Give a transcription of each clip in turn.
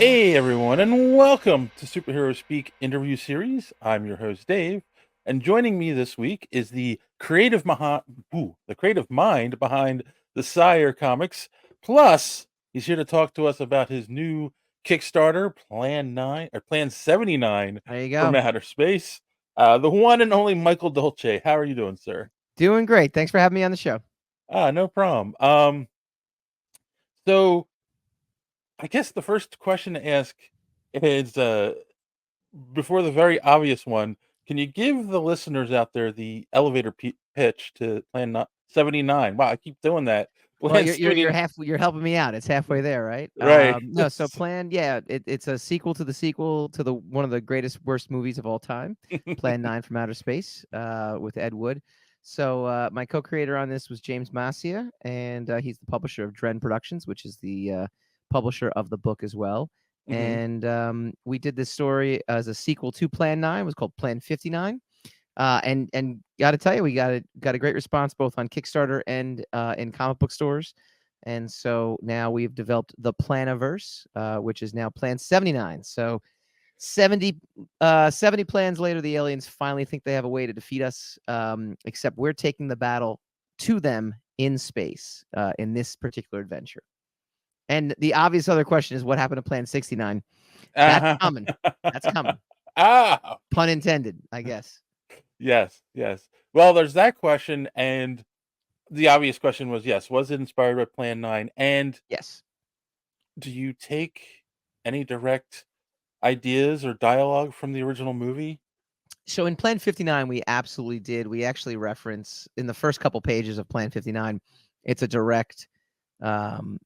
Hey everyone, and welcome to Superhero Speak interview series. I'm your host Dave, and joining me this week is the creative mind behind the Sire comics. Plus, he's here to talk to us about his new Kickstarter, Plan 79 There you from go. Outer Space. The one and only Michael Dolce. How are you doing, sir? Doing great. Thanks for having me on the show. No problem. So I guess the first question to ask is before the very obvious one, can you give the listeners out there the elevator pitch to Plan 79? Wow, I keep doing that. Well, Plan you're 70, you're helping me out. It's halfway there, right? right? No, so Plan, yeah, it's a sequel to the one of the greatest worst movies of all time, Plan 9 from Outer Space, with Ed Wood. So my co-creator on this was James Masia, and he's the publisher of Dren Productions, which is the publisher of the book as well. Hmm. And we did this story as a sequel to Plan 9. It was called Plan 59. And got to tell you, we got a great response both on Kickstarter and in comic book stores. And so now we've developed the Planiverse, which is now Plan 79. So 70 plans later, the aliens finally think they have a way to defeat us, except we're taking the battle to them in space in this particular adventure. And the obvious other question is what happened to Plan 69? That's Uh-huh. coming. That's coming. Ah, Pun intended, I guess. yes, yes. Well, there's that question, and the obvious question was yes, was it inspired by Plan 9? And Yes. do you take any direct ideas or dialogue from the original movie? So in Plan 59, we absolutely did. We actually reference in the first couple pages of Plan 59. It's a direct um,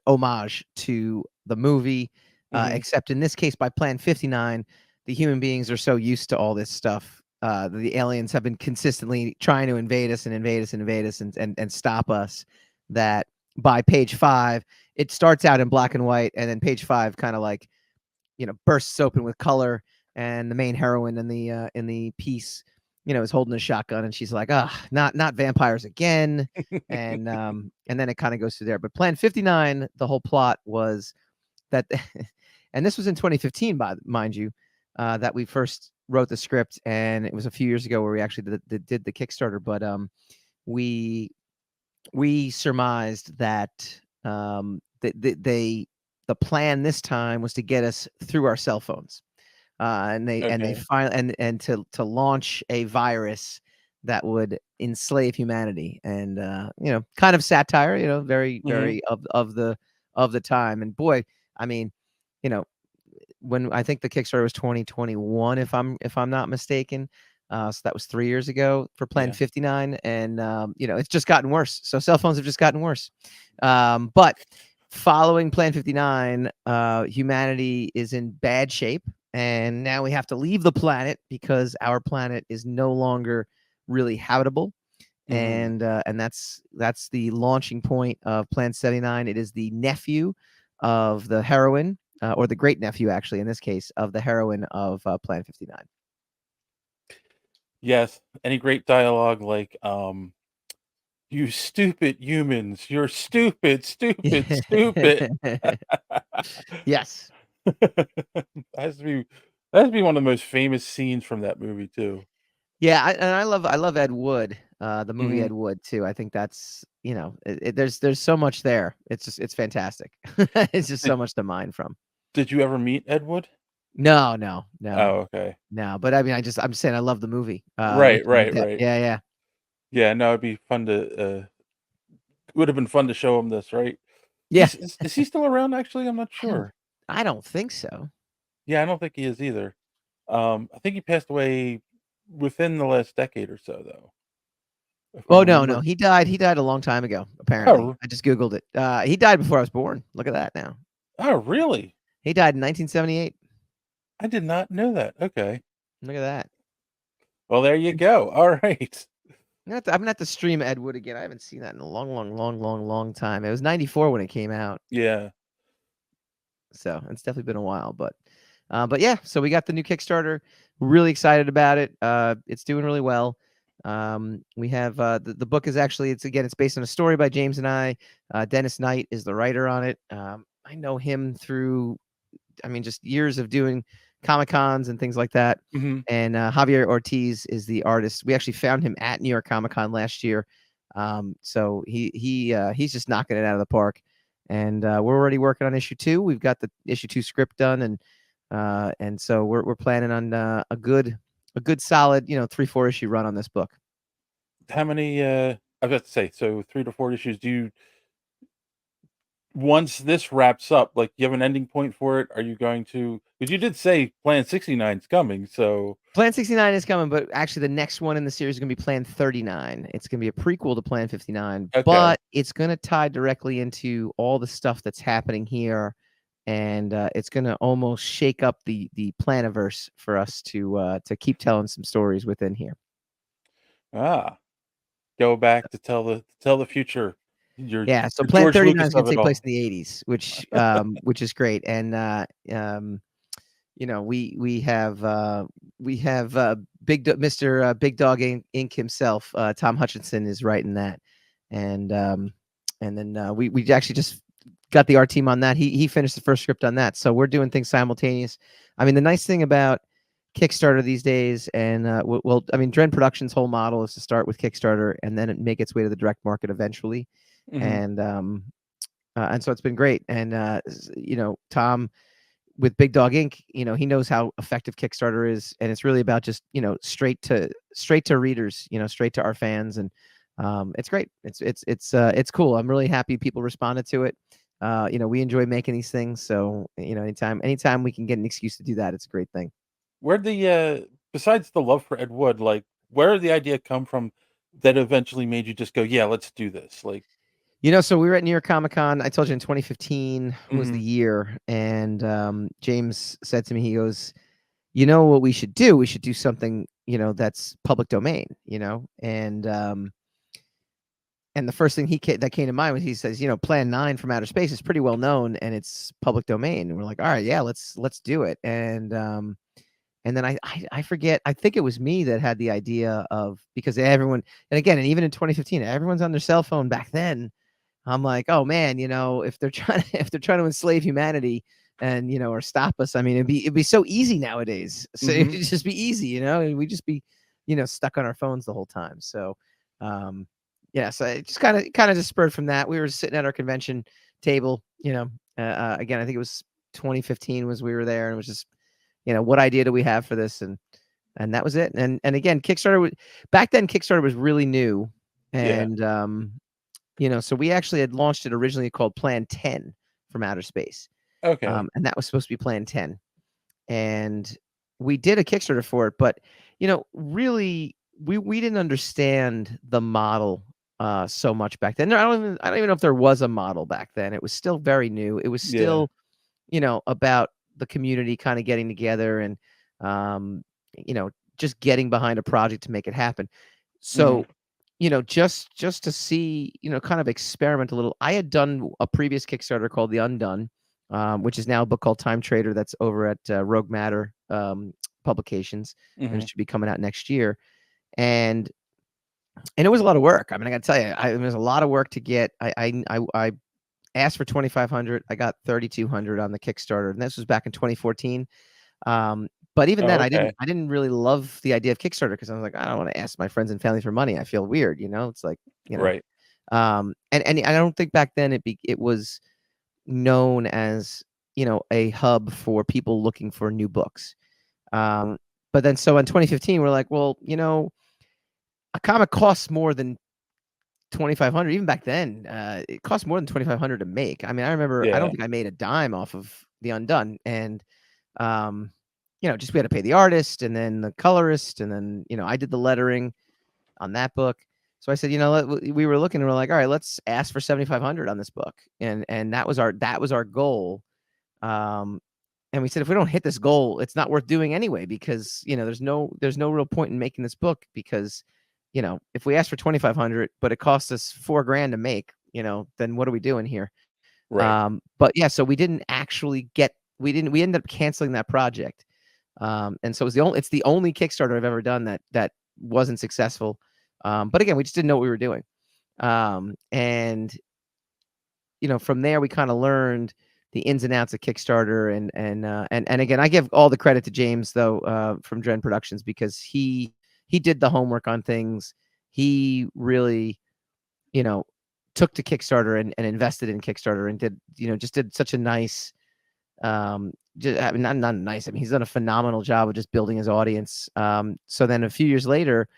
homage to the movie, Hmm. except in this case, by Plan 59, the human beings are so used to all this stuff. The aliens have been consistently trying to invade us and invade us and invade us and stop us that by page 5, it starts out in black and white, and then page 5 kind of like bursts open with color, and the main heroine in the piece is holding a shotgun, and she's like, ah, not vampires again. And then it kind of goes through there. But Plan 59, the whole plot was that and this was in 2015, mind you, that we first wrote the script, and it was a few years ago where we actually did the Kickstarter. But we surmised that the plan this time was to get us through our cell phones, and they Okay. finally and to launch a virus that would enslave humanity, and kind of satire, very Hmm. very of the time. And boy, I mean, you know when I think the Kickstarter was 2021, if I'm not mistaken. So that was 3 years ago for Plan Yeah. 59, and it's just gotten worse. So cell phones have just gotten worse. But following Plan 59, humanity is in bad shape, and now we have to leave the planet because our planet is no longer really habitable. Hmm. And that's the launching point of Plan 79. It is the nephew of the heroine, or the great nephew, actually, in this case, of the heroine of Plan 59. Yes. Any great dialogue like "You stupid humans, you're stupid, stupid, stupid." Yes. That has to be that has to be one of the most famous scenes from that movie too. Yeah, I love Ed Wood, the movie Mhm. Ed Wood too. I think that's there's so much there. It's fantastic. It's just Did so much to mine from. did you ever meet Ed Wood? No, no, no, Oh, okay. no. But I mean, I'm just saying I love the movie. Right, Literally, right, right. yeah, yeah. Yeah, no, it'd be fun to, would have been fun to show him this, right? Yeah. Is he still around actually? I'm not I don't sure. I don't think so. Yeah, I don't think he is either. I think he passed away within the last decade or so, though, if Oh, I'm no, no. remembering. He died a long time ago, apparently. Oh, I just Googled it. He died before I was born. Look at that now. oh, really? He died in 1978. I did not know that. Okay. Look at that. Well, there you go. All right. I'm gonna have to stream Ed Wood again. I haven't seen that in a long, long, long, long, long time. It was 94 when it came out, Yeah. so it's definitely been a while. But yeah, so we got the new Kickstarter. Really excited about it. It's doing really well. We have the book is actually it's based on a story by James and I. Dennis Knight is the writer on it. I know him through I mean, just years of doing Comic Cons and things like that. Mhm. And Javier Ortiz is the artist. We actually found him at New York Comic Con last year. So he's just knocking it out of the park. And we're already working on issue 2. We've got the issue 2 script done, and so we're planning on a good solid 3-4 issue run on this book. How many, I was about to say, so 3 to 4 issues, do you once this wraps up, like, you have an ending point for it? Are you going to? Because you did say Plan 69 is coming, so Plan 69 is coming, but actually the next one in the series is going to be Plan 39. It's going to be a prequel to Plan 59, okay. but it's going to tie directly into all the stuff that's happening here, and it's going to almost shake up the planiverse for us to keep telling some stories within here. Ah, go back to tell the future. You're Yeah, so the Plan George 39 Lucas is going of to it take place all. in the 80s, which is great, and we have Mr. Big Dog Inc. himself, Tom Hutchinson is writing that, and then we actually just got the art team on that. He finished the first script on that, so we're doing things simultaneous. I mean, the nice thing about Kickstarter these days, and well, I mean, Dren Productions' whole model is to start with Kickstarter and then it make its way to the direct market eventually, Mhm, and so it's been great. And Tom with Big Dog Inc., he knows how effective Kickstarter is, and it's really about just straight to readers, straight to our fans, and it's great. It's cool. I'm really happy people responded to it. We enjoy making these things, so anytime we can get an excuse to do that, it's a great thing. where'd the, besides the love for Ed Wood, like, where did the idea come from that eventually made you just go, "Yeah, let's do this," like So we were at New York Comic Con. I told you in 2015 was the mhm, year, and James said to me, he goes, "You know what we should do? We should do something, that's public domain, and the first thing that came to mind was he says, Plan 9 from outer space is pretty well known and it's public domain. And we're like, all right, yeah, let's do it. And then I forget, I think it was me that had the idea of, because everyone, and again, and even in 2015, everyone's on their cell phone back then. I'm like, oh man, if they're trying to if they're trying to enslave humanity and or stop us, I mean, it'd be so easy nowadays. So it'd mhm, just be easy, and we'd just be, stuck on our phones the whole time. So yeah, so it just kind of just spurred from that. We were sitting at our convention table, again, I think it was 2015 was we were there, and it was just, what idea do we have for this? And that was it. And again, back then Kickstarter was really new, yeah, and so we actually had launched it originally called Plan 10 from outer space. okay, And that was supposed to be Plan 10. And we did a Kickstarter for it, but really we didn't understand the model so much back then. I don't even know if there was a model back then. It was still very new. It was yeah, still, about the community kind of getting together and um, you know, just getting behind a project to make it happen. mhm, So just to see, kind of experiment a little. I had done a previous Kickstarter called The Undone, which is now a book called Time Trader that's over at Rogue Matter Publications, and mhm, it should be coming out next year. And it was a lot of work. I mean, I got to tell you, it was a lot of work to get. I asked for 2,500. I got 3,200 on the Kickstarter, and this was back in 2014. But even then, oh, I didn't okay, I didn't really love the idea of Kickstarter because I was like, I don't want to ask my friends and family for money. I feel weird, It's like, you know, right, and I don't think back then it was known as a hub for people looking for new books. Um, but then so in 2015, we're like, well, a comic costs more than 2,500. Even back then, it cost more than 2,500 to make. I mean, I remember I don't yeah, think I made a dime off of the Undone, and um, just we had to pay the artist and then the colorist, and then I did the lettering on that book. So I said, we were looking and we're like, all right, let's ask for 7,500 on this book, and that was our goal. Um, and we said, if we don't hit this goal, it's not worth doing anyway, because there's no real point in making this book, because if we ask for 2,500 but it costs us $4,000 to make, then what are we doing here? right, But yeah, so we ended up canceling that project. And so it's the only Kickstarter I've ever done that wasn't successful. But again, we just didn't know what we were doing. And from there we kind of learned the ins and outs of Kickstarter, and again, I give all the credit to James though, from Dren Productions, because he did the homework on things. He really, you know, took to Kickstarter and invested in Kickstarter and did, just did such a nice, just, I mean, not nice. I mean, he's done a phenomenal job of just building his audience. So then a few years later,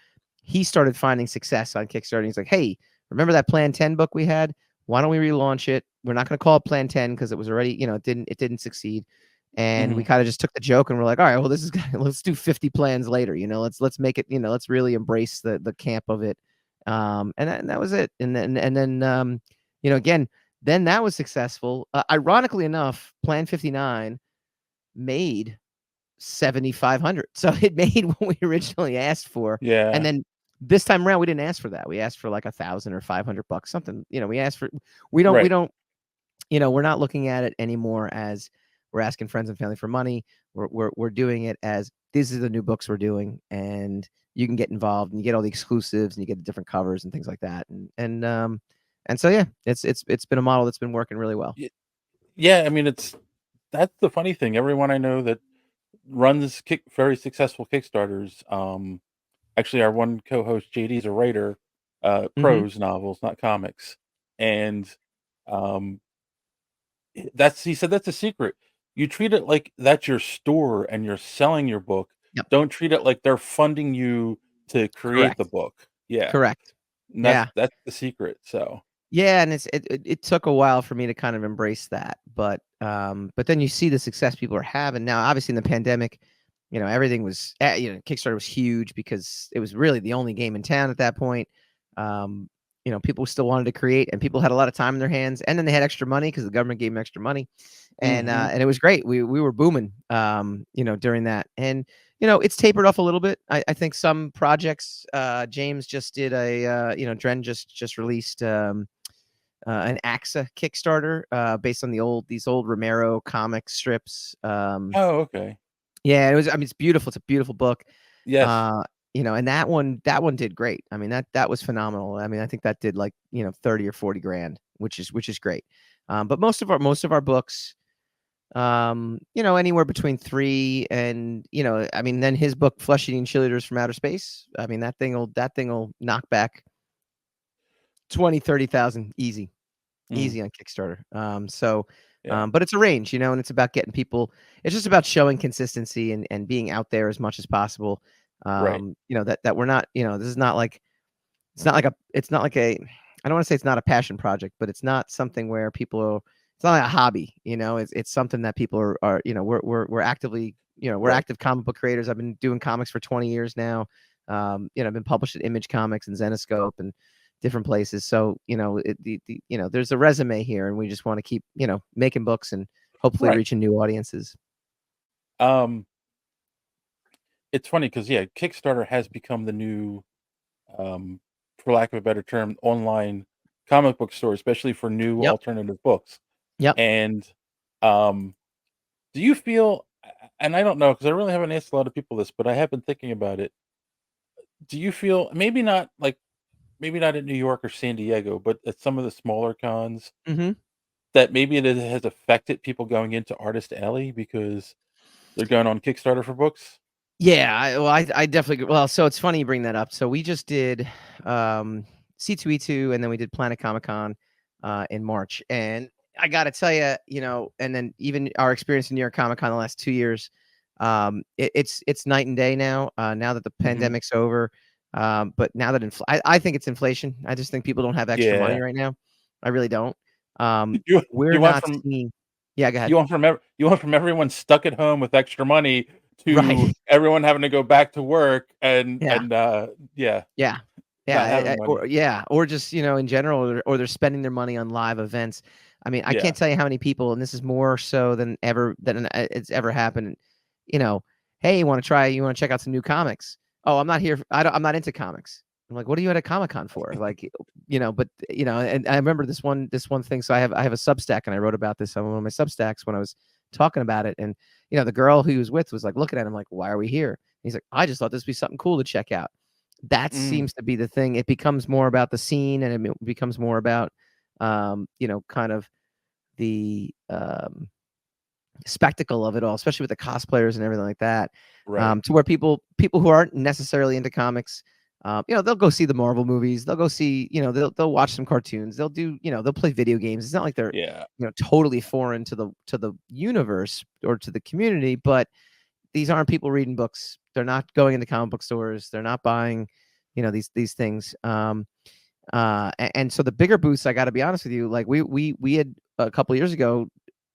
he started finding success on Kickstarter. He's like, hey, remember that Plan 10 book we had? Why don't we relaunch it? We're not going to call it Plan 10 because it was already, it didn't succeed. And we Mhm. kind of just took the joke and we're like, all right, well, this is let's do 50 plans later. Let's make it, let's really embrace the camp of it. And that was it. And then again, then that was successful. Ironically enough, Plan 59 made 7,500. So it made what we originally asked for. And Yeah. then this time around, we didn't ask for that. We asked for like 1,000 or $500, something. We asked for. We Right. don't. We're not looking at it anymore as we're asking friends and family for money. We're doing it as these are the new books we're doing, and you can get involved and you get all the exclusives and you get the different covers and things like that. And so yeah, it's been a model that's been working really well. Y Yeah, I mean, that's the funny thing. Everyone I know that runs very successful Kickstarters, actually, our one co-host, JD, is a writer, Hmm. prose novels, not comics, and, um, that's he said that's a secret. You treat it like that's your store and you're selling your book. Yep. Don't treat it like they're funding you to create the Correct. book. Yeah, Correct. and Yeah. that's the secret, so Yeah, and it took a while for me to kind of embrace that, but then you see the success people are having now. Obviously, in the pandemic, everything was, Kickstarter was huge because it was really the only game in town at that point. Um, people still wanted to create, and people had a lot of time in their hands, and then they had extra money because the government gave them extra money, and Mhm. it was great. We were booming, during that, and it's tapered off a little bit. I think some projects, James just did Dren just released. An AXA Kickstarter based on these old Romero comic strips. Oh, okay. Yeah, it was. I mean, it's beautiful. It's a beautiful book. Yes. Uh, and that one did great. I mean, that was phenomenal. I mean, I think that did like 30 or 40 grand, which is great. But most of our books, anywhere between three and I mean, then his book, Flesh Eating Cheerleaders from Outer Space. I mean, that thing will knock back 20, 30,000 easy. Mm, Easy on Kickstarter. So, yeah, but it's a range, and it's about getting people. It's just about showing consistency and being out there as much as possible. right, That we're not, this is not like it's not like a I don't want to say it's not a passion project, but it's not something where people are. It's not like a hobby, It's something that people are we're actively, we're right. active comic book creators. I've been doing comics for 20 years now. I've been published at Image Comics and Zenoscope and different places. So, there's a resume here, and we just want to keep, making books and hopefully Right. reaching new audiences. Um, it's funny because yeah, Kickstarter has become the new, um, for lack of a better term, online comic book store, especially for new Yep. alternative books. Yep. And, um, do you feel and I don't know because I really haven't asked a lot of people this, but I have been thinking about it. Do you feel maybe not in New York or San Diego, but at some of the smaller cons Hmm. that maybe it has affected people going into Artist Alley because they're going on Kickstarter for books? Yeah, I definitely so it's funny you bring that up. So we just did C2E2, and then we did Planet Comic Con in March. And I got to tell you, and then even our experience in New York Comic Con the last 2 years, it's night and day now. Now that the Mhm. pandemic's over, but now that I think it's inflation. I just think people don't have extra money Yeah. right now. I really don't. Um, You we're you went not from seeing. Yeah, go ahead. you went from everyone stuck at home with extra money to Right. everyone having to go back to work Yeah. yeah, Yeah. Yeah, not having or money. yeah, or just, in general, or they're spending their money on live events. I mean, I Yeah. can't tell you how many people, and this is more so than it's ever happened. You know, hey, you want to check out some new comics? Oh, I'm not here. I'm not into comics. I'm like, what are you at a Comic Con for? Like, but and I remember this one thing. So I have a Substack, and I wrote about this on one of my Substacks when I was talking about it, and the girl who he was with was like looking at him like, why are we here? He's like, I just thought this would be something cool to check out. That Mm, seems to be the thing. It becomes more about the scene, and it becomes more about, kind of the spectacle of it all, especially with the cosplayers and everything like that, Right. to where people who aren't necessarily into comics, they'll go see the Marvel movies, they'll go see, they'll watch some cartoons, they'll do, they'll play video games. It's not like they're, Yeah. totally foreign to the universe or to the community, but these aren't people reading books. They're not going into comic book stores. They're not buying, these things. And so the bigger booths, I got to be honest with you, like we had a couple years ago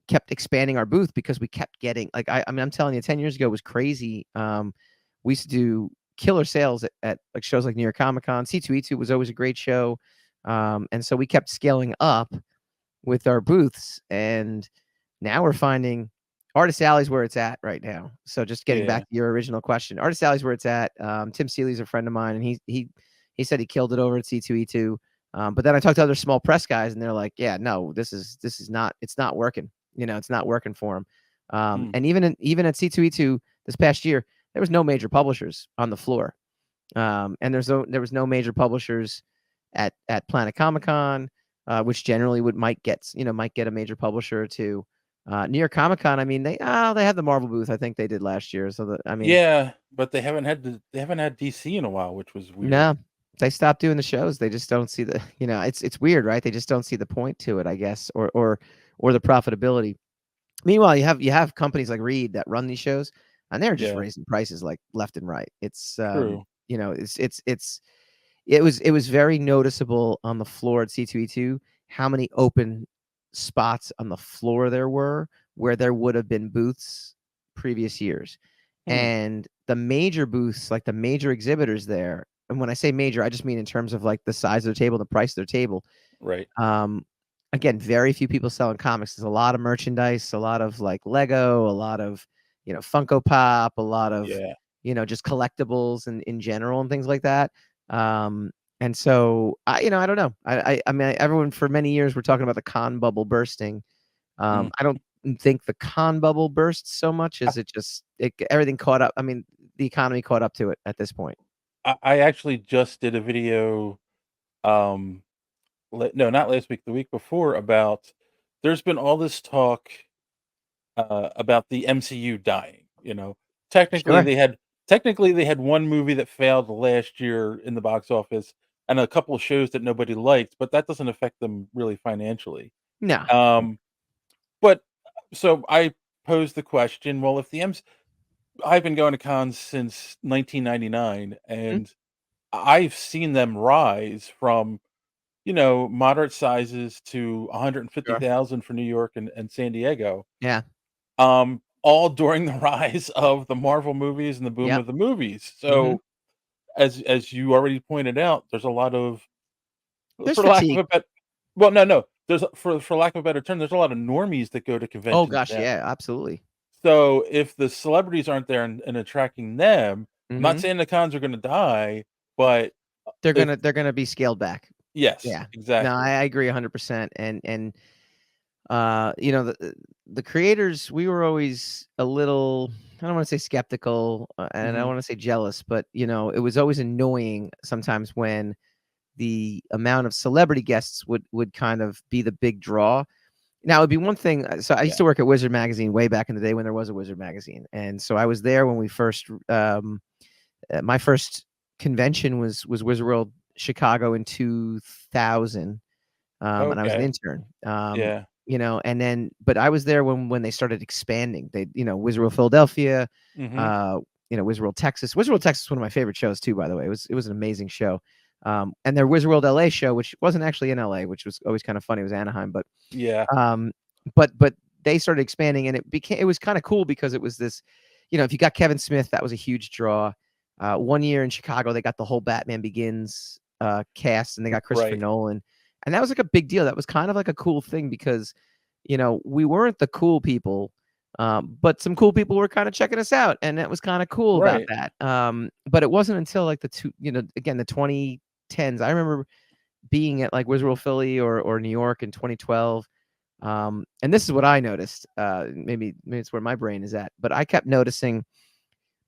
kept expanding our booth because we kept getting like I mean I'm telling you, 10 years ago was crazy. We used to do killer sales at like shows like New York Comic Con. C2E2 was always a great show. And so we kept scaling up with our booths, and now we're finding Artist Alley's where it's at right now. So just getting back Yeah. to your original question, Artist Alley's where it's at. Tim Seeley's a friend of mine, and he said he killed it over at C2E2. But then I talked to other small press guys, and they're like, "Yeah, no, this is not, it's not working. It's not working for him." Mm. And even at C2E2 this past year, there was no major publishers on the floor. And there was no major publishers at Planet Comic Con, which generally might get a major publisher or two. New York Comic Con, I mean, they had the Marvel booth. I think they did last year. So I mean, Yeah, but they haven't had DC in a while, which was weird. no, they stopped doing the shows. They just don't see the it's weird, right? They just don't see the point to it, I guess, or the profitability. Meanwhile, you have companies like Reed that run these shows, and they're just Yeah. raising prices like left and right. It's True. it was very noticeable on the floor at C2E2 how many open spots on the floor there were where there would have been booths previous years. Hmm. And the major booths, like the major exhibitors there, and when I say major, I just mean in terms of like the size of their table, the price of their table. Right. Um, Again, very few people selling comics. There's a lot of merchandise, a lot of like Lego, a lot of Funko Pop, a lot of Yeah. just collectibles and in general and things like that. Um, and so I don't know. I mean, everyone for many years we're talking about the con bubble bursting. Mm. I don't think the con bubble burst so much as everything caught up. I mean, the economy caught up to it at this point. I actually just did a video, um, no, not last week, the week before, about there's been all this talk about the MCU dying. Technically Sure. they had technically they had one movie that failed last year in the box office, and a couple of shows that nobody liked, but that doesn't affect them really financially. No. Um, but so I posed the question, well, if the MC I've been going to cons since 1999, Mhm. and I've seen them rise from, moderate sizes to Sure. 150,000 for New York and San Diego, Yeah. all during the rise of the Marvel movies and the boom Yep. of the movies. Hmm. So, as you already pointed out, there's a lot of, There's for lack of fatigue. a bet well, no, for lack of a better term, there's a lot of normies that go to Oh conventions gosh, now. yeah, absolutely. So, if the celebrities aren't there and attracting them, I'm not Hmm. saying the cons are gonna die, but, They're if gonna they're gonna be scaled back. yes, Yeah. No, I exactly. I agree 100%. And the creators, we were always a little, I don't want to say skeptical, and I don't Mhm. want to say jealous, but it was always annoying sometimes when the amount of celebrity guests would kind of be the big draw. Now, it'd be one thing. So I used Yeah. to work at Wizard Magazine way back in the day when there was a Wizard Magazine, and so I was there when we first. My first convention was Wizard World Chicago in 2000, and I was an Okay. intern. Yeah. And then but I was there when they started expanding. They, Wizard World Philadelphia, Mhm. uh, Wizard World Texas. Wizard World Texas is one of my favorite shows too, by the way. It was an amazing show. And their Wizard World LA show, which wasn't actually in LA, which was always kind of funny, it was Anaheim, Yeah. um, but they started expanding, and it was kind of cool because it was this, if you got Kevin Smith, that was a huge draw. One year in Chicago, they got the whole Batman Begins cast, and they got Christopher Right. Nolan, and that was like a big deal. That was kind of like a cool thing because, we weren't the cool people, but some cool people were kind of checking us out, and that was kind of cool about Right. that. But it wasn't until like again, the 2010s. I remember being at like Wizard World Philly or New York in 2012. And this is what I noticed. Maybe it's where my brain is at, but I kept noticing,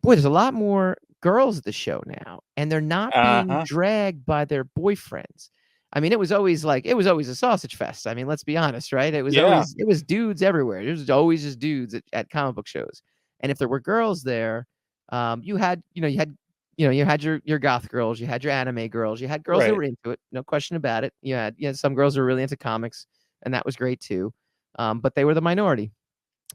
boy, there's a lot more girls at the show now, and they're not being Uh-huh. dragged by their boyfriends. I mean, it was always a sausage fest. I mean, let's be honest, right? Yeah. It was dudes everywhere. It was always just dudes at comic book shows. And if there were girls there, you had, you had your goth girls, you had your anime girls, you had girls that Right. were into it, no question about it. You had some girls who were really into comics, and that was great too. But they were the minority.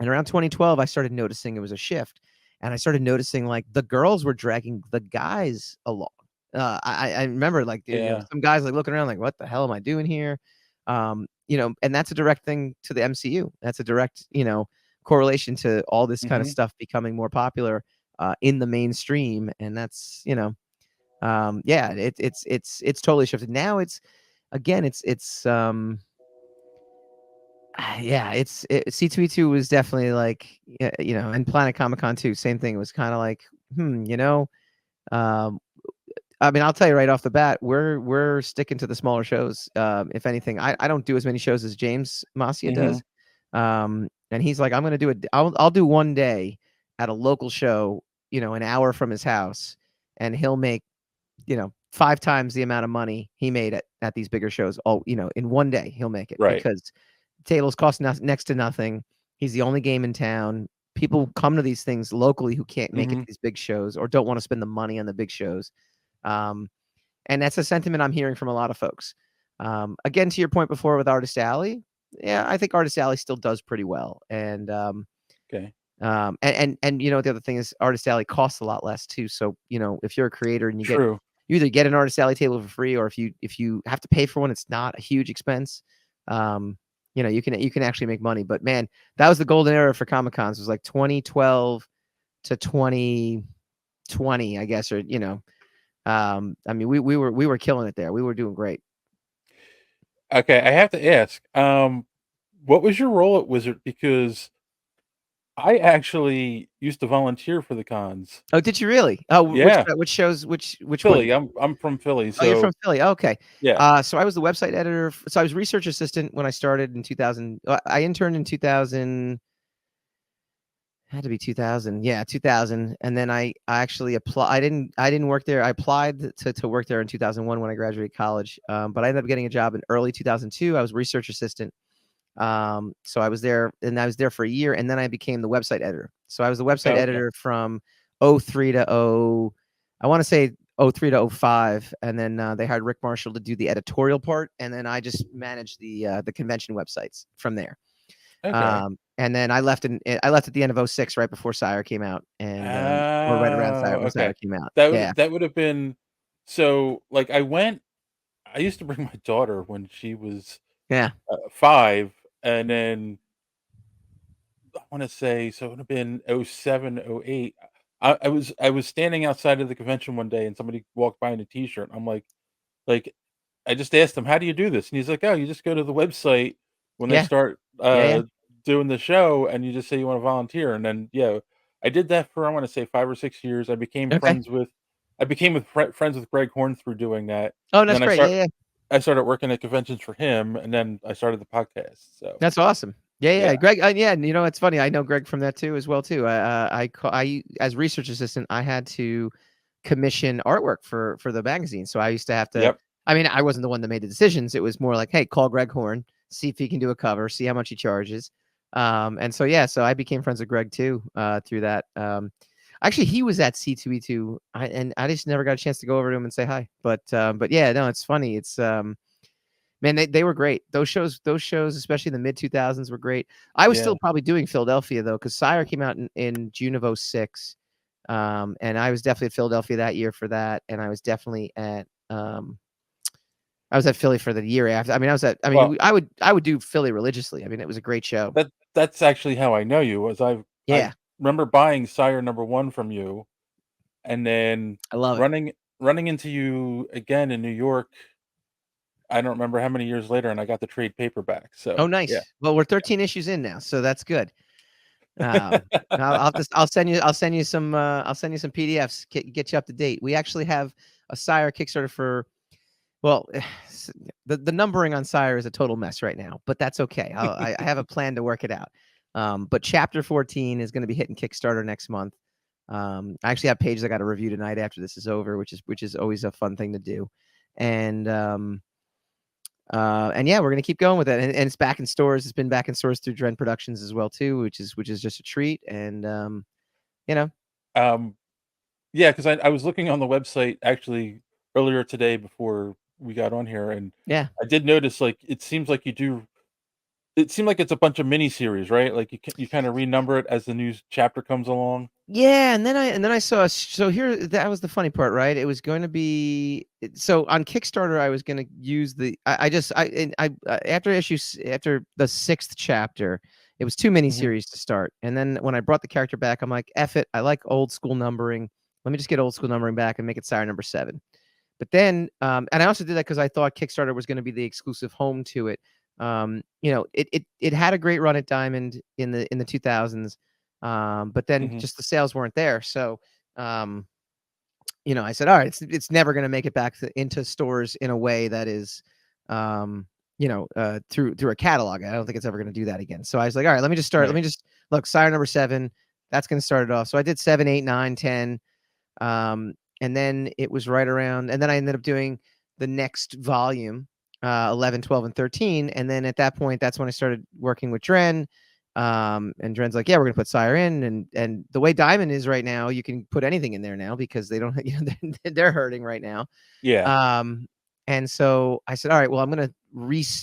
And around 2012, I started noticing it was a shift, and I started noticing like the girls were dragging the guys along. I remember like Yeah. some guys like looking around like, what the hell am I doing here? And that's a direct thing to the MCU. That's a direct correlation to all this kind of Mhm. stuff becoming more popular in the mainstream, and that's yeah, it's totally shifted. Now it's again yeah, C2E2 was definitely like, and Planet Comic Con too, same thing. It was kind of like, um, I mean, I'll tell you right off the bat, we're sticking to the smaller shows. If anything, I don't do as many shows as James Masia does. Mhm. And he's like, I'm gonna do it. I'll do one day at a local show, an hour from his house, and he'll make 5 times the amount of money he made at these bigger shows. All in one day, he'll make it Right. because tables cost next to nothing. He's the only game in town. People come to these things locally who can't make it to Mhm. these big shows or don't want to spend the money on the big shows. Um, and that's a sentiment I'm hearing from a lot of folks. Again, to your point before with Artist Alley, yeah, I think Artist Alley still does pretty well. Okay. And the other thing is Artist Alley costs a lot less too. So if you're a creator and True. you either get an Artist Alley table for free, or if you have to pay for one, it's not a huge expense. Um, you can actually make money. But man, that was the golden era for Comic Cons. It was like 2012 to 2020, I guess, or I mean, we were killing it there. We were doing great. Okay, I have to ask, what was your role at Wizard? Because I actually used to volunteer for the cons. Oh, did you really? Oh, Yeah, which shows? Which one? Philly. I'm from Philly, Oh, you're from so Philly. Okay. yeah. So I was the website editor. So I was research assistant when I started in 2000. I interned in 2000. Had to be 2000. Yeah, 2000. And then I actually applied. I didn't work there. I applied to work there in 2001 when I graduated college. But I ended up getting a job in early 2002. I was research assistant. So I was there for a year, and then I became the website editor. So I was the website Okay, editor from '03 to I want to say '03 to '05, and then they hired Rick Marshall to do the editorial part, and then I just managed the convention websites from there. okay. And then I left at the end of '06, right before Sire came out, and or right around Sire Oh, when Sire okay. came out. That Yeah, would that would have been so, like, I used to bring my daughter when she was, yeah, 5, and then I wanna say, so it would have been '07, '08. I was standing outside of the convention one day, and somebody walked by in a T-shirt, I'm like, I just asked him, "How do you do this?" And he's like, "Oh, you just go to the website when they yeah, start, yeah, yeah. doing the show, and you just say you wanna volunteer." And then, yeah, I did that for, I wanna say, 5 or 6 years. Okay. I became with friends with Greg Horn through doing that, Oh, and that's then great. Yeah, yeah. I started working at conventions for him, and then I started the podcast, so, That's awesome. Yeah, yeah, yeah. Greg. Yeah, and it's funny. I know Greg from that too, as well too. I as research assistant, I had to commission artwork for the magazine. So I used to have to. Yep. I mean, I wasn't the one that made the decisions. It was more like, hey, call Greg Horn, see if he can do a cover, see how much he charges. And so yeah, so I became friends with Greg too through that. Actually, he was at C2E2, and I just never got a chance to go over to him and say hi. But yeah, no, it's funny. It's Man, they were great. Those shows, especially in the mid 2000s, were great. I was Yeah. still probably doing Philadelphia though, because Sire came out in June of '06, and I was definitely at Philadelphia that year for that, and I was at Philly for the year after. I mean, Well, I would do Philly religiously. I mean, it was a great show. that's actually how I know you, was I Yeah, remember buying Sire #1 from you, and then I love it. running into you again in New York. I don't remember how many years later, and I got the trade paperback, Oh, so, yeah. nice. Well, we're 13 issues in now, so that's good. Um, I'll send you some PDFs, get you up to date. We actually have a Sire Kickstarter for. Well, the numbering on Sire is a total mess right now, but that's okay. I have a plan to work it out. But chapter 14 is going to be hitting Kickstarter next month. I actually have pages I got to review tonight after this is over, which is always a fun thing to do. And And yeah, we're gonna keep going with it, and it's back in stores. It's been back in stores through Dren Productions as well too, which is just a treat. And you know, Um, yeah, because I was looking on the website actually earlier today before we got on here, and yeah. I did notice, like, it seems like you do it seemed like it's a bunch of miniseries, right? Like, you kinda renumber it as the new chapter comes along? Yeah, and then I saw so here that was the funny part, right? It was going to be so on Kickstarter I was going to use I just I after the 6th chapter, it was too many Mhm, series to start. And then when I brought the character back, I'm like, F it, I like old school numbering. Let me just get old school numbering back and make it Sire number 7. But then and I also did that cuz I thought Kickstarter was going to be the exclusive home to it. It had a great run at Diamond in the 2000s, but then mhm. just the sales weren't there. So, um, I said, all right, it's never going to make it back into stores in a way that is, through a catalog. I don't think it's ever going to do that again. So I was like, all right, let me just start. Let Right. me just look, Sire number 7. That's going to start it off. So I did 7, 8, 9, 10. And then it was right around, and then I ended up doing the next volume, 11, 12, and 13. And then at that point, that's when I started working with Dren. And Dren's like, yeah, we're gonna put Sire in, and the way Diamond is right now, you can put anything in there now because they don't, they're hurting right now. Yeah. Um, and so I said, all right, well, I'm gonna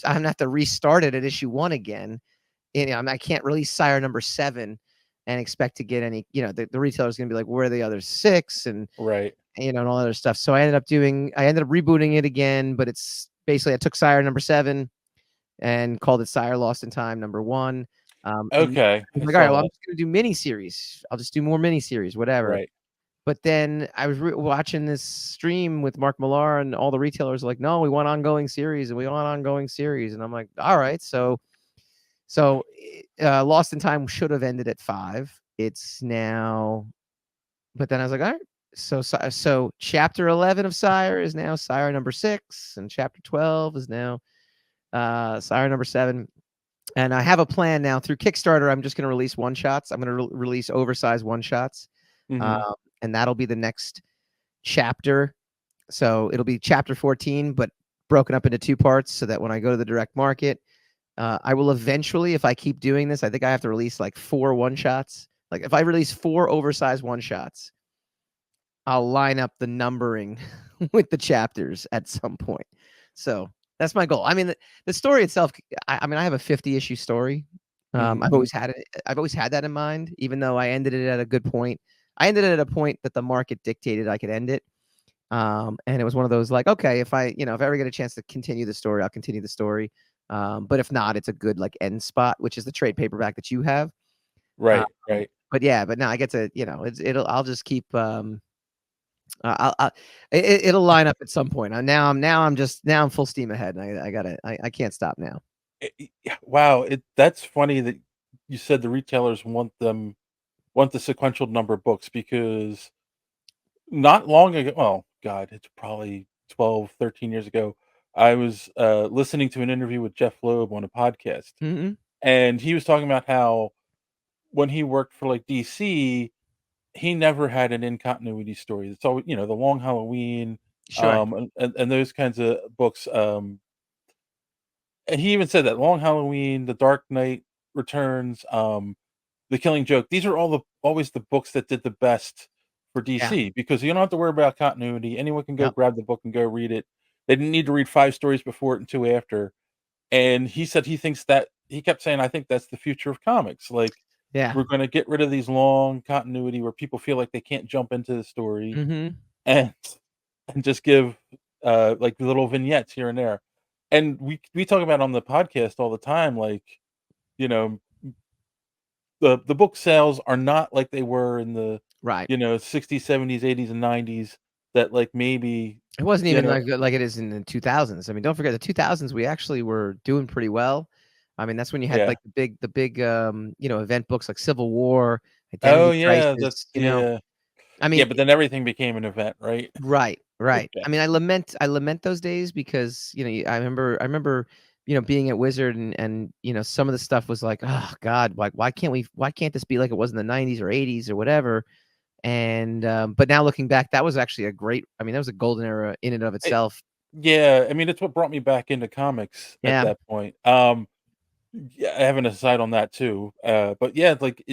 have to restart it at issue 1 again. I can't release Sire number 7 and expect to get any. The retailer's gonna be like, where are the other 6? Right. And all that other stuff. So I ended up rebooting it again, but it's basically I took Sire number 7 and called it Sire Lost in Time number 1. And Okay, I was I like, all right, saw well, I'm that. just gonna do miniseries. I'll just do more miniseries, whatever. Right. But then I was watching this stream with Mark Millar, and all the retailers are like, no, we want ongoing series, and we want ongoing series. And I'm like, all right, so Lost in Time should have ended at 5. It's now, but then I was like, all right. So chapter 11 of Sire is now Sire number 6, and chapter 12 is now Sire number 7. And I have a plan now through Kickstarter. I'm just going to release one shots. I'm going to release oversized one shots, Mhm. um, and that'll be the next chapter. So it'll be chapter 14, but broken up into 2 parts, so that when I go to the direct market, I will eventually, if I keep doing this, I think I have to release like 4 one shots. Like if I release 4 oversized one shots, I'll line up the numbering with the chapters at some point. So that's my goal. I mean, the story itself. I mean, I have a 50-issue story. Mhm. I've always had it. I've always had that in mind, even though I ended it at a good point. I ended it at a point that the market dictated I could end it. And it was one of those like, okay, if I ever get a chance to continue the story, I'll continue the story. But if not, it's a good like end spot, which is the trade paperback that you have. Uh, Right, right. but yeah, but now I get to, I'll just keep, I'll it'll line up at some point. Now I'm full steam ahead, and I can't stop now. Yeah, wow, that's funny that you said the retailers want the sequential number books because not long ago, oh god, it's probably 12, 13 years ago, I was, listening to an interview with Jeff Loeb on a podcast, Mhm. and he was talking about how when he worked for, like, DC, he never had an in continuity story. It's always, the Long Halloween, Sure. and those kinds of books, and he even said that Long Halloween, The Dark Knight Returns, The Killing Joke, these are all always the books that did the best for Yeah. DC because you don't have to worry about continuity. Anyone can go Yep. grab the book and go read it. They didn't need to read 5 stories before it and 2 after. And he said he thinks that he kept saying, "I think that's the future of comics." Like, Yeah. we're gonna get rid of these long continuity where people feel like they can't jump into the story Mhm. and just give, like, little vignettes here and there. And we talk about on the podcast all the time, like, you know, the book sales are not like they were in the, Right. 60s, 70s, 80s, and 90s that, like, maybe, It wasn't you even know like it is in the 2000s. I mean, don't forget the 2000s, we actually were doing pretty well. I mean, that's when you had Yeah. like the big event books like Civil War, Oh, Identity yeah, Crisis. yeah. I Yeah, mean, but then everything became an event, right? right, right. Yeah. I mean, I lament those days because, I remember, being at Wizard, and some of the stuff was like, "Oh god, like why can't this be like it was in the 90s or 80s or whatever?" And but now looking back, that was actually a great, I mean, that was a golden era in and of It itself. Yeah, I mean, it's what brought me back into comics at Yeah, that point. Yeah, I have an aside on that too. But yeah, like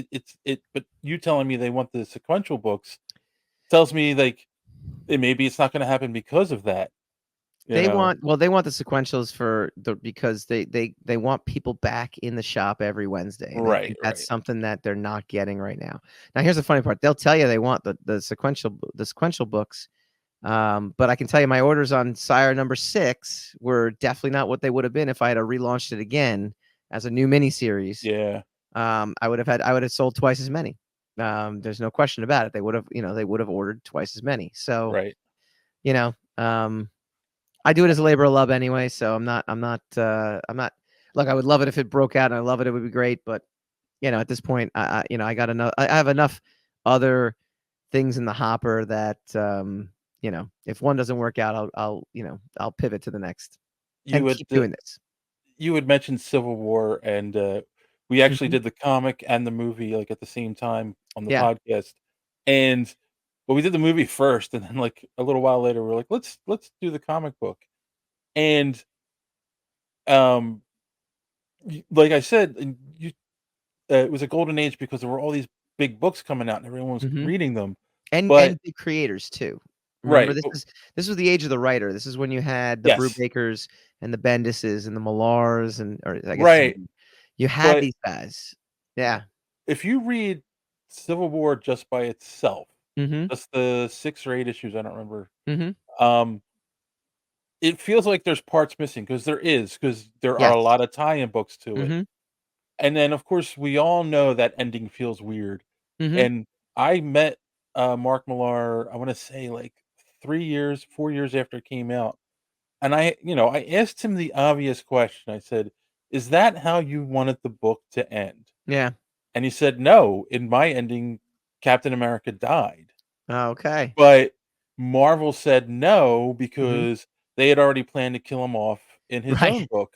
but you telling me they want the sequential books tells me like maybe it's not going to happen because of that. You they know? want well, they want the sequentials for the because they want people back in the shop every Wednesday, and I Right, think that's right. something that they're not getting right now. Now, here's the funny part: they'll tell you they want the sequential books, but I can tell you my orders on Sire number 6 were definitely not what they would have been if I had relaunched it again as a new miniseries. Yeah, I would have sold twice as many. There's no question about it. They would have, they would have ordered twice as many. So, right. you know, I do it as a labor of love anyway. So I'm not. Look, I would love it if it broke out, and I love it. It would be great, but at this point, I got enough. I have enough other things in the hopper that if one doesn't work out, I'll pivot to the next You and would keep doing this. you had mentioned Civil War, and we actually Mhm. did the comic and the movie like at the same time on the Yeah. podcast. And we did the movie first, and then like a little while later, we're like, let's do the comic book. And um, like I said, and it was a golden age because there were all these big books coming out, and everyone was Mhm. reading them. And But big creators too. Remember, right, but this was the age of the writer. This is when you had the yes, Brewbakers and the Bendises and the Millars or I guess right. you had But these guys. Yeah. if you read Civil War just by itself, Mhm. just the 6 or 8 issues, I don't remember. Mhm. Um, it feels like there's parts missing because there are a Yes. lot of tie-in books to it. Mhm. And then, of course, we all know that ending feels weird. Mhm. And I met Mark Millar, I want to say like 3 years, 4 years after it came out. And I asked him the obvious question. I said, "Is that how you wanted the book to end?" Yeah. And he said, "No, in my ending, Captain America died." Okay. But Marvel said no Mhm. because they had already planned to kill him off in his Right. own book.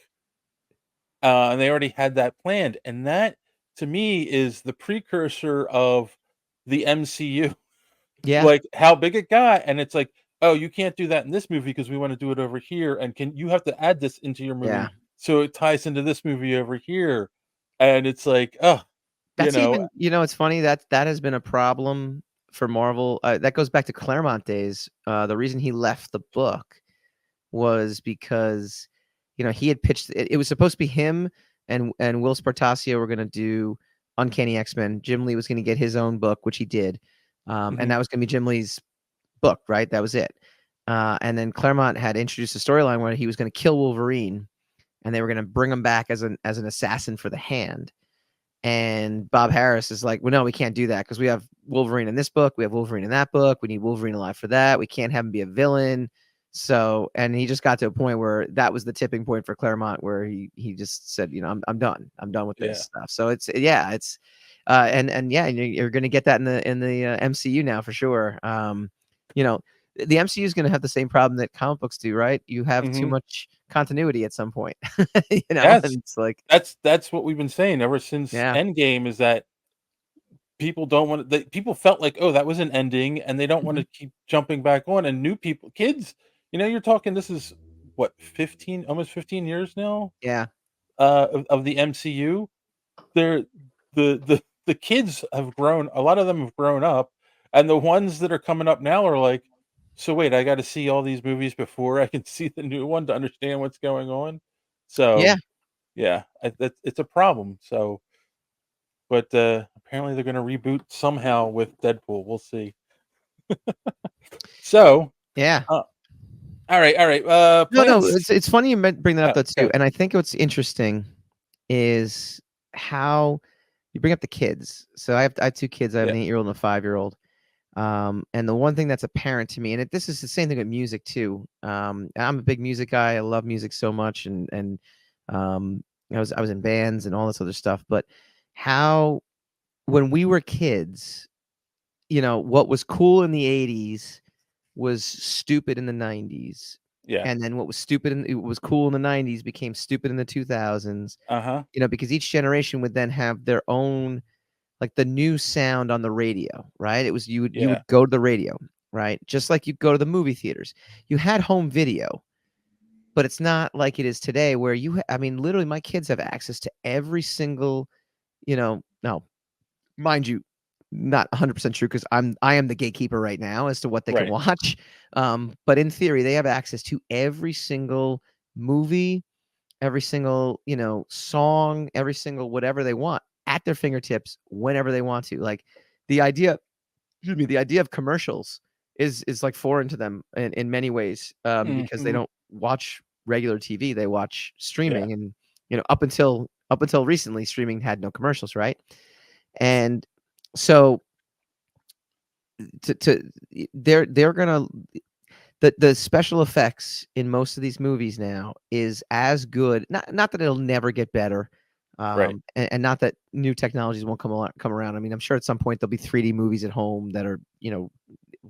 And they already had that planned. And that, to me, is the precursor of the MCU. Yeah. Like, how big it got, and it's like, "Oh, you can't do that in this movie because we wanna do it over here, and can you have to add this into your Yeah. movie so it ties into this movie over here." And it's like, oh, you That's know even it's funny that that has been a problem for Marvel. That goes back to Claremont days. The reason he left the book was because, he had pitched it was supposed to be him and Will Spartacio were gonna do Uncanny X-Men. Jim Lee was gonna get his own book, which he did. And Mhm, that was gonna be Jim Lee's book, right? That was it. And then Claremont had introduced a storyline where he was gonna kill Wolverine, and they were gonna bring him back as an assassin for the Hand. And Bob Harris is like, well, no, we can't do that because we have Wolverine in this book, we have Wolverine in that book, we need Wolverine alive for that. We can't have him be a villain. So, and he just got to a point where that was the tipping point for Claremont, where he just said, I'm done. I'm done with this yeah, stuff. So and yeah, you're going to get that in the MCU now for sure. You know, the MCU is going to have the same problem that comic books do, right? You have too mhm. much continuity at some point, Yes, and it's like, that's what we've been saying ever since yeah. Endgame is that people don't want people felt like, "Oh, that was an ending," and they don't Mhm. wanna keep jumping back on, and new people kids, you're talking this is what, 15 almost 15 years now, Yeah. of the MCU. They're the kids have grown a lot of them have grown up, and the ones that are coming up now are like, "So wait, I gotta see all these movies before I can see the new one to understand what's going on?" Yeah. So, yeah, it's a problem, so but, apparently they're gonna reboot somehow with Deadpool, we'll see. So, Yeah. uh alright, No, no, plans it's funny you bring that up oh, though too, okay. and I think what's interesting is how you bring up the kids. So I have 2 kids. I have Yeah, an 8-year-old and a 5-year-old. And the one thing that's apparent to me, and this is the same thing with music too. And I'm a big music guy. I love music so much, and um, I was in bands and all this other stuff. But how when we were kids, what was cool in the '80s was stupid in the '90s, yeah, and then what was stupid and it was cool in the '90s became stupid in the 2000s, uh-huh, because each generation would then have their own like the new sound on the radio, right? It was you yeah, would go to the radio, right? Just like you'd go to the movie theaters. You had home video, but it's not like it is today where I mean, literally, my kids have access to every single, now, mind you, not 100% true because I am the gatekeeper right now as to what they can Right. watch. But in theory, they have access to every single movie, every single, song, every single whatever they want at their fingertips whenever they want to. Like the idea, excuse me, the idea of commercials is like foreign to them in many ways, because they Mhm. don't watch regular TV, they watch Yeah. streaming, and up until recently, streaming had no commercials, right? And so to they're gonna the special effects in most of these movies now is as good. Not that it'll never get better, Right. and not that new technologies won't come around. I mean, I'm sure at some point there'll be 3D movies at home that are,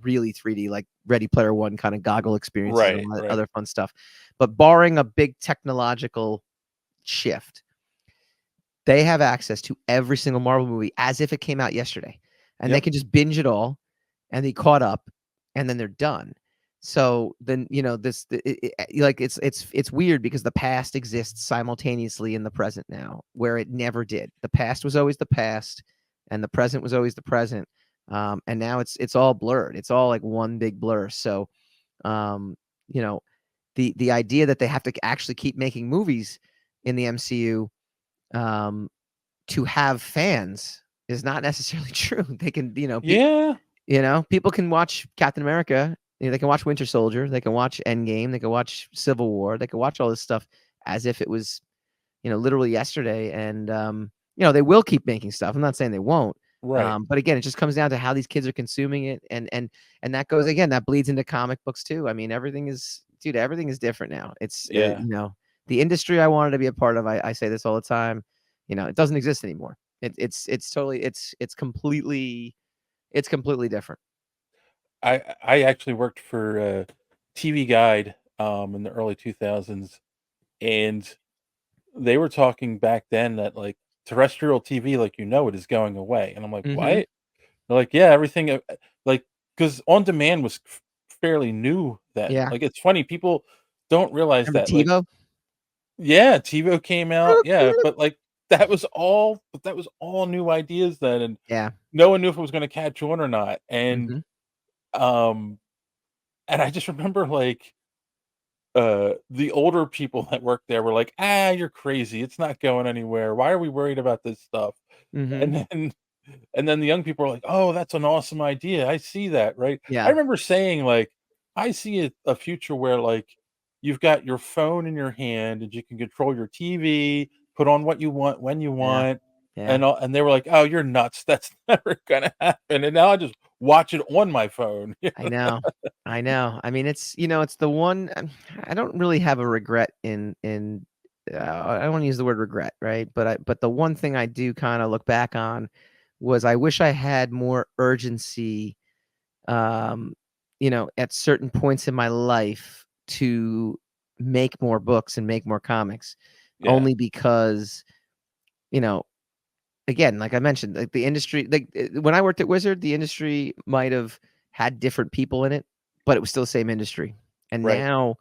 really 3D, like Ready Player One kind of goggle experiences and Right. all that Right. other fun stuff. But barring a big technological shift, they have access to every single Marvel movie as if it came out yesterday, and they Yep. can just binge it all, and they caught up, and then they're done. So then, like it's weird because the past exists simultaneously in the present now, where it never did. The past was always the past, and the present was always the present. And now it's all blurred. It's all like one big blur. So, um, you know, the idea that they have to actually keep making movies in the MCU, um, to have fans is not necessarily true. They can, Yeah. people can watch Captain America, they can watch Winter Soldier, they can watch Endgame, they can watch Civil War, they can watch all this stuff as if it was, literally yesterday. And they will keep making stuff. I'm not saying they won't. Right. But again, it just comes down to how these kids are consuming it, and that goes again, that bleeds into comic books too. I mean, everything is different now. It's Yeah. the industry I wanted to be a part of. I say this all the time. It doesn't exist anymore. It's totally it's completely different. I actually worked for TV Guide in the early 2000s, and they were talking back then that like terrestrial TV, like it, is going away. And I'm like, Mhm. what? They're like, yeah, everything like because on demand was fairly new then. Yeah. Like it's funny, people don't realize Remember that. Like, TiVo? yeah, TiVo came out, yeah, but like that was all new ideas then, and Yeah. no one knew if it was gonna catch on or not. Mhm. Um and I just remember like the older people that worked there were like, "Ah, you're crazy. It's not going anywhere. Why are we worried about this stuff?" Mhm. And then the young people are like, "Oh, that's an awesome idea. I see that," right? I Yeah. remember saying like, "I see a future where like you've got your phone in your hand and you can control your TV, put on what you want when you Yeah. want." Yeah. And they were like, "Oh, you're nuts. That's never gonna happen." And now I just watch it on my phone. I know. I know. I mean, it's the one. I don't really have a regret I don't wanna use the word regret, right? But the one thing I do kinda look back on was I wish I had more urgency, um, at certain points in my life to make more books and make more comics, Yeah, only because, you know, again, like I mentioned, like the industry, like when I worked at Wizard, the industry might have had different people in it, but it was still the same industry. And right. now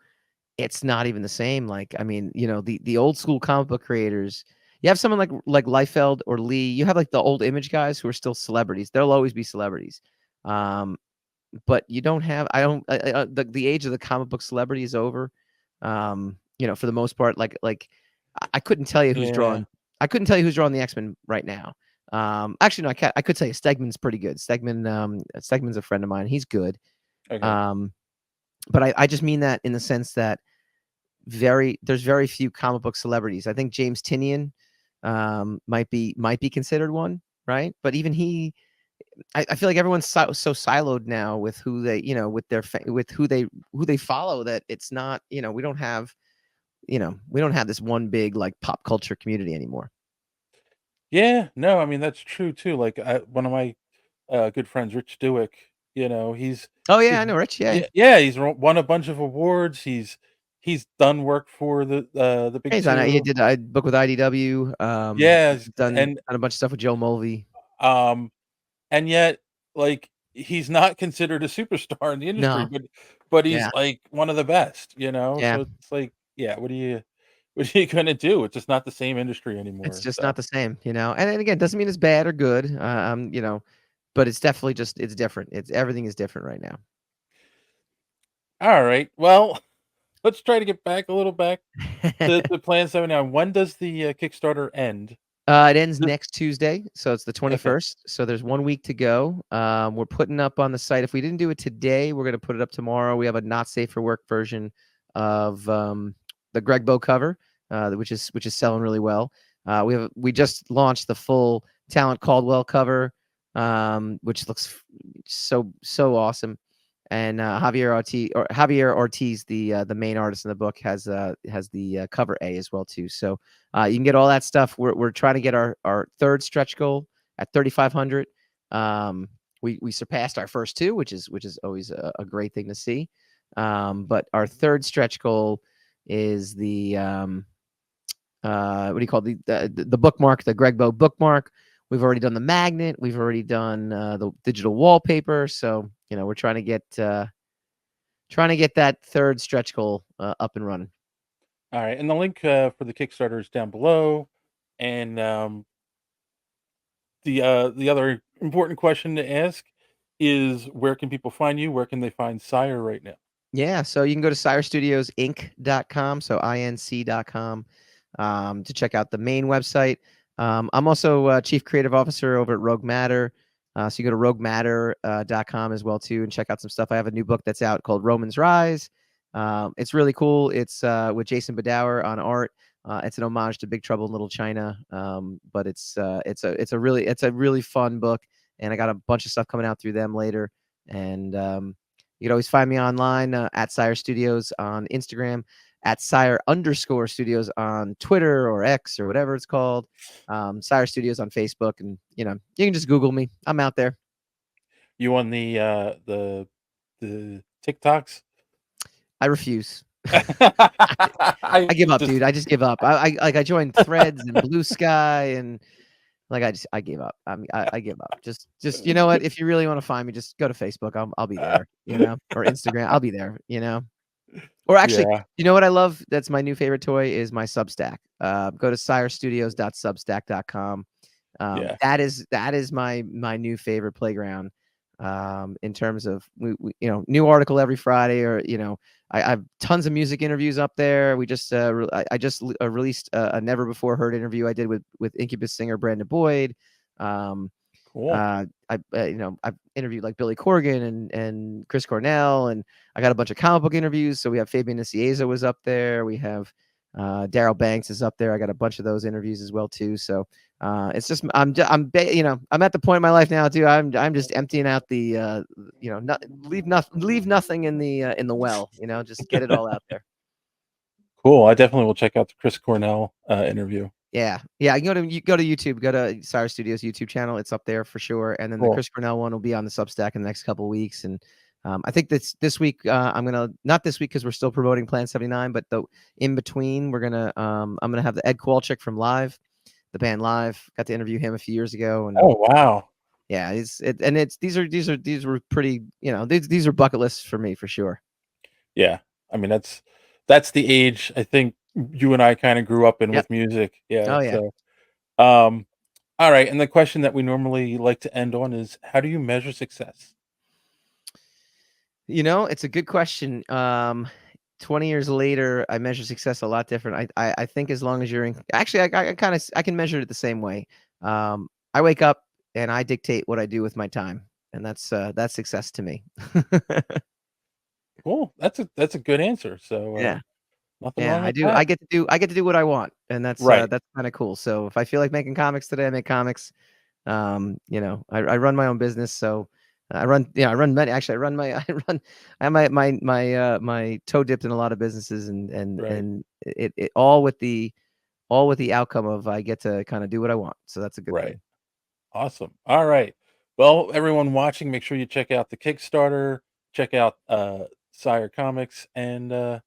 it's not even the same. Like, I mean, the old school comic book creators. You have someone like Liefeld or Lee. You have like the old Image guys who are still celebrities. They'll always be celebrities. Um, but you don't have. I don't. The age of the comic book celebrity is over. For the most part, I couldn't tell you who's Yeah, drawing. I couldn't tell you who's drawing the X-Men right now. Actually, no, I could tell you Stegman's pretty good. Stegman's a friend of mine. He's good. okay. Um, but I just mean that in the sense that there's very few comic book celebrities. I think James Tinian, might be considered one, right? But even he, I feel like everyone's so siloed now with who they, with with who they follow, that it's not, we don't have this one big like pop culture community anymore. Yeah, no, I mean, that's true too. Like, one of my good friends, Rich Dewick, Oh yeah, he's I know Rich. Yeah, yeah, yeah, he's won a bunch of awards. He's done work for the big he's on. He two. did a book with IDW. Yeah, He's done a bunch of stuff with Joe Mulvey. um, and yet, like, he's not considered a superstar in the industry, No, but he's yeah, like one of the best, you know. yeah. So it's like, yeah, what are you gonna do? It's just not the same industry It's anymore, just so not the same, you know? And then again, doesn't mean it's bad or good, you know, but it's definitely just it's different. It's everything is different right now. alright, well, let's try to get back a little back to Plan 79. When does the, Kickstarter end? It ends Just next Tuesday, so it's the okay, 21st. So there's 1 week to go. We're putting up on the site. If we didn't do it today, we're gonna put it up tomorrow. We have a not safe for work version of the Greg Bow cover, which is selling really well. We just launched the full Talent Caldwell cover, which looks so awesome. And Javier Ortiz, the main artist in the book, has the cover A as well too. So you can get all that stuff. We're trying to get our third stretch goal at 3,500. We surpassed our first two, which is always a great thing to see. But our third stretch goal is the what do you call the bookmark, the Greg Bow bookmark. We've already done the magnet. We've already done the digital wallpaper. So we're trying to get that third stretch goal up and running. alright, and the link, for the Kickstarter is down below, and, the other important question to ask is where can people find you? Where can they find Sire right now? Yeah, so you can go to sirestudios.inc.com, so inc.com, to check out the main website. I'm also chief creative officer over at Rogue Matter. So you go to roguematter.com as well too and check out some stuff. I have a new book that's out called Romans Rise. It's really cool. It's with Jason Badauer on art. It's an homage to Big Trouble in Little China, but it's a really fun book, and I got a bunch of stuff coming out through them later. And you can always find me online at Sire Studios on Instagram, at Sire_Studios on Twitter or X or whatever it's called. Sire Studios on Facebook, and you can just Google me. I'm out there. You on the TikToks? I refuse. I I give up, just dude. I just give up. I joined Threads and Blue Sky, and like I gave up. I give up. Just you know what? If you really want to find me, just go to Facebook. I'll be there. Or Instagram. I'll be there. Or actually, yeah, you know what I love? That's my new favorite toy is my Substack. Go to sirestudios.substack.com. yeah. That is my new favorite playground. In terms of new article every Friday, or I have tons of music interviews up there. I just released a never before heard interview I did with Incubus singer Brandon Boyd. Um, Cool. I've interviewed like Billy Corgan and Chris Cornell, and I got a bunch of comic book interviews. So we have Fabian Nicieza was up there. We have Daryl Banks is up there. I got a bunch of those interviews as well too. So it's just I'm at the point in my life now too. I'm just emptying out the not, leave nothing in the well. Just get it all out there. Cool, I definitely will check out the Chris Cornell, interview. Yeah, yeah. You go to YouTube, go to Sire Studios YouTube channel. It's up there for sure. And then the Cool. Chris Cornell one will be on the Substack in the next couple of weeks. And I think this week I'm gonna not this week because we're still promoting Plan 79, but the in between I'm gonna have the Ed Kowalczyk from Live, the band Live. Got to interview him a few years ago, and Oh, wow. yeah, these were pretty. These are bucket lists for me for sure. Yeah. I mean, that's the age I think you and I kinda grew up in Yep. with music. Yeah, Oh yeah. so, um, alright, and the question that we normally like to end on is, how do you measure success? It's a good question. 20 years later, I measure success a lot different. I think as long as you're in, actually, I can measure it the same way. I wake up and I dictate what I do with my time, and that's success to me. Cool, that's a good answer, so, Yeah, nothing yeah, wrong I with do. that. I get to do what I want, and that's Right, kind of cool. So if I feel like making comics today, I make comics. I run my own business, so I run many. Actually, I run my I have my toe dipped in a lot of businesses, right, and it all with the outcome of I get to kind of do what I want. So that's a good right. thing. Awesome. Alright. Well, everyone watching, make sure you check out the Kickstarter, check out, Sire Comics, and,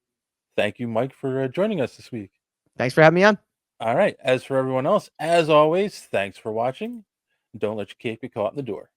thank you, Mike, for, joining us this week. Thanks for having me on. Alright, as for everyone else, as always, thanks for watching. Don't let your cape get caught in the door.